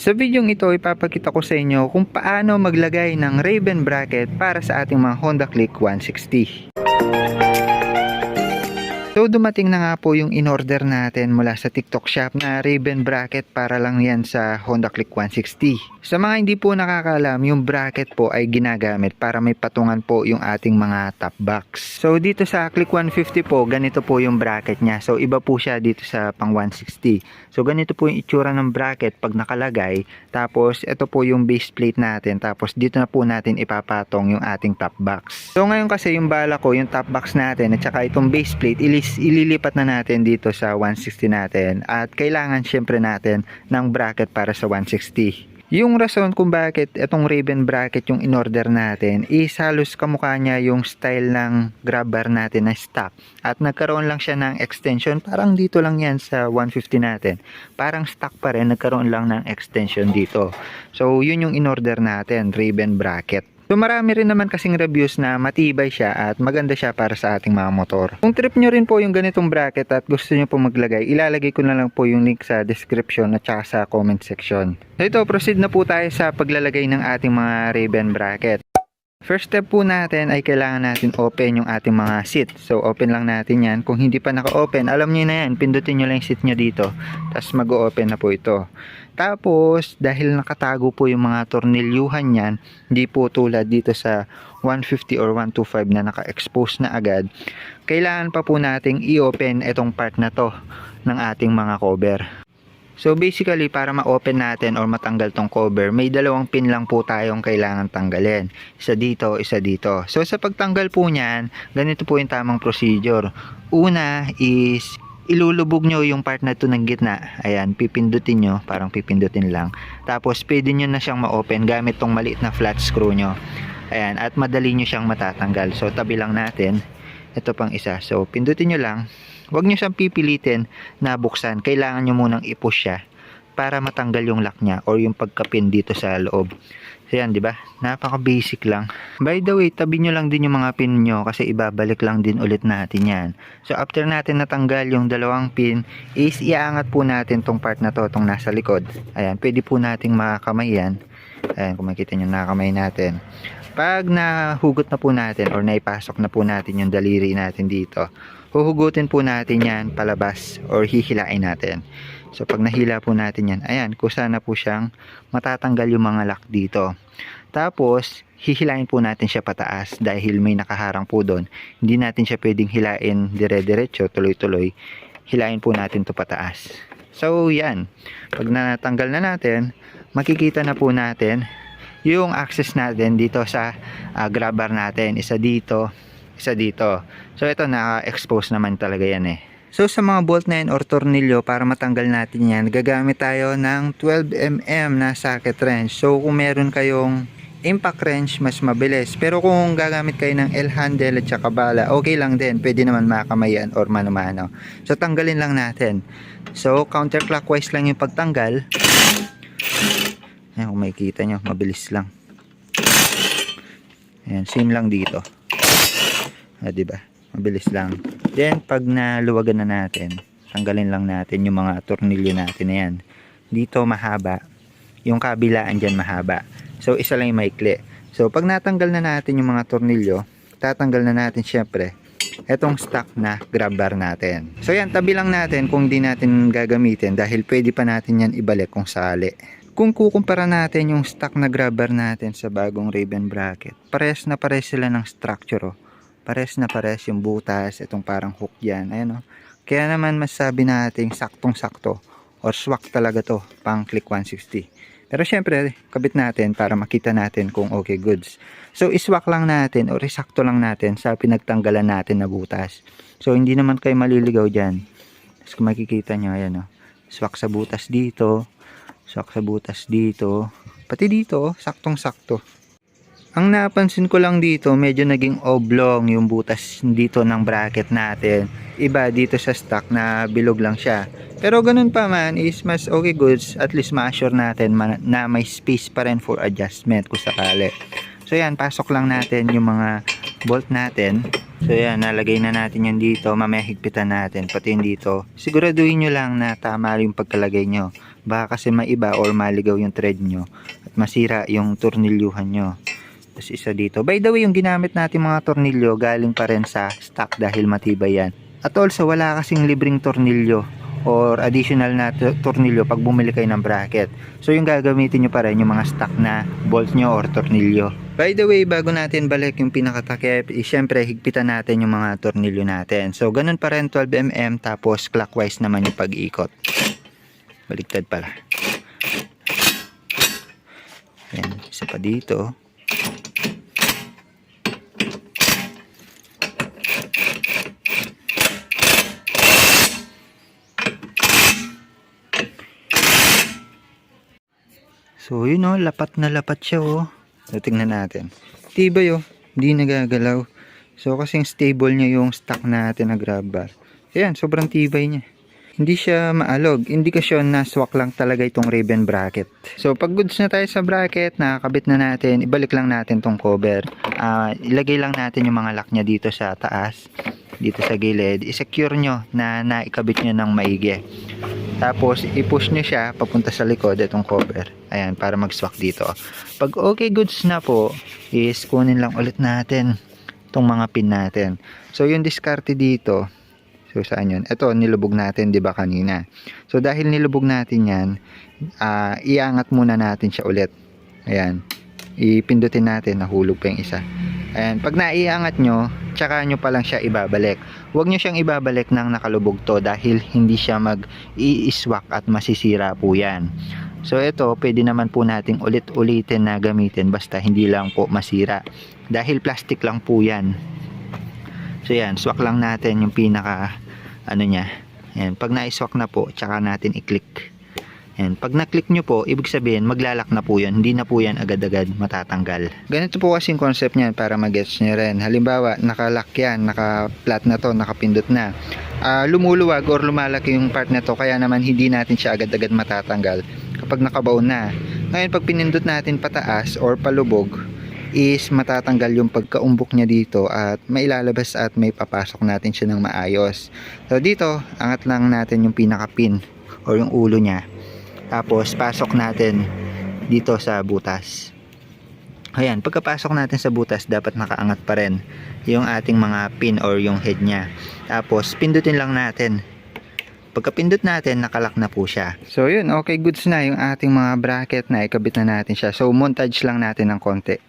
Sa videong ito, ipapakita ko sa inyo kung paano maglagay ng Raven bracket para sa ating mga Honda Click 160. So dumating na nga po yung in-order natin mula sa TikTok shop na Raven bracket para lang yan sa Honda Click 160. Sa mga hindi po nakakaalam, yung bracket po ay ginagamit para may patungan po yung ating mga top box. So dito sa Click 150 po, ganito po yung bracket niya. So iba po siya dito sa pang 160. So ganito po yung itsura ng bracket pag nakalagay. Tapos ito po yung base plate natin. Tapos dito na po natin ipapatong yung ating top box. So ngayon kasi yung bala ko, yung top box natin at saka itong base plate, ililipat na natin dito sa 160 natin. At kailangan syempre natin ng bracket para sa 160. Yung rason kung bakit itong Raven bracket yung in-order natin is halos kamukha niya yung style ng grab bar natin na stock. At nagkaroon lang siya ng extension, parang dito lang yan sa 150 natin. Parang stock pa rin, nagkaroon lang ng extension dito. So yun yung in-order natin, Raven bracket. So marami rin naman kasing reviews na matibay siya at maganda siya para sa ating mga motor. Kung trip nyo rin po yung ganitong bracket at gusto nyo po maglagay, ilalagay ko na lang po yung link sa description at saka sa comment section. So ito, proceed na po tayo sa paglalagay ng ating mga Raven bracket. First step po natin ay kailangan natin open yung ating mga seat. So open lang natin yan. Kung hindi pa naka-open, alam niyo na yan, pindutin nyo lang yung seat nyo dito. Tapos mag-open na po ito. Tapos dahil nakatago po yung mga tornilyuhan yan, hindi po tulad dito sa 150 or 125 na naka-expose na agad, kailangan pa po nating i-open itong part na to ng ating mga cover. So basically para ma-open natin or matanggal tong cover, may dalawang pin lang po tayong kailangan tanggalin. Isa dito, isa dito. So sa pagtanggal po niyan, ganito po yung tamang procedure. Una is ilulubog nyo yung part na to ng gitna. Ayan, pipindutin nyo, parang pipindutin lang. Tapos pwede nyo na siyang ma-open gamit tong maliit na flat screw nyo. Ayan, at madali nyo siyang matatanggal. So tabi lang natin. Ito pang isa. So pindutin nyo lang. Huwag nyo siyang pipilitin na buksan. Kailangan nyo munang i-push siya para matanggal yung lock niya or yung pagkapin dito sa loob. So yan, di ba? Napaka-basic lang. By the way, tabi nyo lang din yung mga pin nyo kasi ibabalik lang din ulit natin yan. So after natin natanggal yung dalawang pin, is iaangat po natin tong part na to, tong nasa likod. Ayan, pwede po nating makakamay yan. Ayan, kung makikita nyo nakakamay natin. Pag nahugot na po natin or naipasok na po natin yung daliri natin dito, huhugutin po natin yan palabas or hihilain natin. So pag nahila po natin yan, ayan, kusa na po siyang matatanggal yung mga lock dito. Tapos hihilain po natin siya pataas dahil may nakaharang po doon. Hindi natin siya pwedeng hilain dire-diretso, tuloy-tuloy. Hilain po natin to pataas. So yan, pag natanggal na natin, makikita na po natin yung access natin dito sa grab bar natin. Isa dito, isa dito. So ito, naka-expose naman talaga yan eh. So sa mga bolt na yan or tornilyo, para matanggal natin yan, gagamit tayo ng 12mm na socket wrench. So kung meron kayong impact wrench, mas mabilis. Pero kung gagamit kayo ng L-handle at saka bala, okay lang din. Pwede naman makamayan or mano-mano. So tanggalin lang natin. So counterclockwise lang yung pagtanggal. Ayan, kung makikita nyo, mabilis lang. Ayan, same lang dito. Diba? Mabilis lang. Then pag naluwagan na natin, tanggalin lang natin yung mga tornilyo natin na yan. Dito mahaba, yung kabilaan dyan mahaba. So isa lang yung maikli. So pag natanggal na natin yung mga tornilyo, tatanggal na natin syempre etong stock na grab bar natin. So yan, tabi lang natin kung di natin gagamitin dahil pwede pa natin yan ibalik kung sakali. Kung kukumpara natin yung stock na grab bar natin sa bagong Raven bracket, pares na pares sila ng structure. Oh. Pares na pares yung butas, itong parang hook yan. Ayan, oh. Kaya naman masasabi natin saktong-sakto or swak talaga to pang Click 160. Pero syempre, kabit natin para makita natin kung okay goods. So iswak lang natin or isakto lang natin sa pinagtanggalan natin na butas. So hindi naman kayo maliligaw dyan. Tapos kung makikita nyo, ayan, oh. Swak sa butas dito, swak sa butas dito, pati dito, oh, saktong-sakto. Ang napansin ko lang dito, medyo naging oblong yung butas dito ng bracket natin. Iba dito sa stock na bilog lang siya. Pero ganun pa man is mas okay goods, at least ma-assure natin na may space pa rin for adjustment kung sakali. So yan, pasok lang natin yung mga bolt natin. So yan, nalagay na natin yun dito. Mamaya higpitan natin, pati yun dito. Siguraduhin nyo lang na tama yung pagkalagay nyo. Baka kasi maiba or maligaw yung thread nyo at masira yung tornilyuhan nyo. Tapos isa dito. By the way, yung ginamit natin mga tornilyo galing pa rin sa stock dahil matibay yan. At also, wala kasing libreng tornilyo or additional na tornilyo pag bumili kayo ng bracket. So yung gagamitin nyo pa rin yung mga stock na bolt nyo or tornilyo. By the way, bago natin balik yung pinakatakip, syempre higpitan natin yung mga tornilyo natin. So ganun pa rin 12mm tapos clockwise naman yung pag-ikot. Baliktad pala. Yan, isa pa dito. So yun oh, lapat na lapat siya oh. So tingnan natin. Tibay oh, hindi nagagalaw. So kasing stable niya yung stock natin na grab bar. Ayan, sobrang tibay niya. Hindi siya maalog. Indikasyon na swak lang talaga itong ribbon bracket. So pag goods na tayo sa bracket, nakakabit na natin, ibalik lang natin tong cover. Ilagay lang natin yung mga lock niya dito sa taas, dito sa gilid. I-secure nyo na naikabit nyo ng maigi. Tapos i-push nyo siya papunta sa likod itong cover. Ayan, para mag-swak dito. Pag okay goods na po, is kunin lang ulit natin itong mga pin natin. So yung diskarte dito, so saan yun? Ito, nilubog natin, di ba kanina? So dahil nilubog natin yan, iangat muna natin siya ulit. Ayan, ipindutin natin, nahulog pa yung isa. Ayan, pag naiangat nyo, tsaka nyo pa lang siya ibabalik. Huwag nyo siyang ibabalik ng nakalubog to dahil hindi siya mag-i-swak at masisira po yan. So ito, pwede naman po nating ulit-ulitin na gamitin basta hindi lang po masira. Dahil plastic lang po yan. So yan, swak lang natin yung pinaka niya. Ayan, pag na-swak na po, tsaka natin i-click. Ayan, pag na-click nyo po, ibig sabihin maglalak na po yan. Hindi na po yan agad-agad matatanggal. Ganito po kasing concept niyan para mag-gets nyo rin. Halimbawa, nakalock yan, naka-flat na to, nakapindot na. Lumuluwag or lumalaki yung part na to, kaya naman hindi natin siya agad-agad matatanggal kapag nakabaon na. Ngayon, pag pinindot natin pataas or palubog, is matatanggal yung pagkaumbok niya dito at mailalabas at may papasok natin siya ng maayos. So dito, angat lang natin yung pinaka-pin or yung ulo niya. Tapos pasok natin dito sa butas. Ayan, pagkapasok natin sa butas, dapat nakaangat pa rin yung ating mga pin or yung head niya. Tapos pindutin lang natin. Pagkapindot natin, nakalock na po siya. So yun, okay goods na yung ating mga bracket na ikabit na natin siya. So montage lang natin ng konti.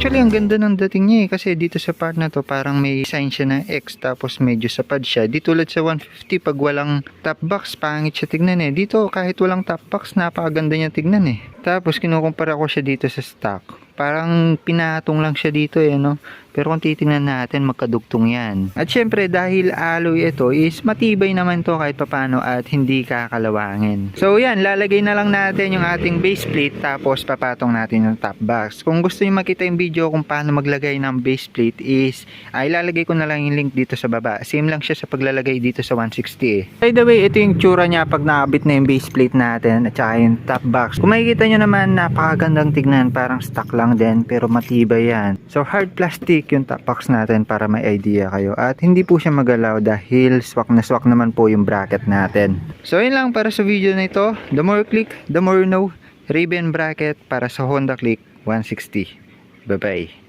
Actually, ang ganda ng dating niya kasi dito sa part na to parang may sign siya na X tapos medyo sapad siya. Di tulad sa 150 pag walang top box, pangit siya tignan eh. Dito kahit walang top box, napakaganda niya tignan eh. Tapos kinukumpara ko siya dito sa stock. Parang pinatong lang siya dito eh, no? Pero kung titingnan natin, magkadugtong yan. At syempre, dahil alloy ito, is matibay naman to kahit papano at hindi kakalawangin. So yan, lalagay na lang natin yung ating base plate tapos papatong natin yung top box. Kung gusto nyo makita yung video kung paano maglagay ng base plate is, ilalagay ko na lang yung link dito sa baba. Same lang siya sa paglalagay dito sa 160 eh. By the way, ito yung tsura niya pag nakabit na yung base plate natin at saka yung top box. Kung makikita nyo naman, napakagandang tignan, parang stock lang din pero matibay yan. So hard plastic yung top box natin para may idea kayo at hindi po siya magalaw dahil swak na swak naman po yung bracket natin. So yun lang para sa video na ito. The more click, the more you know. Ribbon bracket para sa Honda Click 160. Bye bye.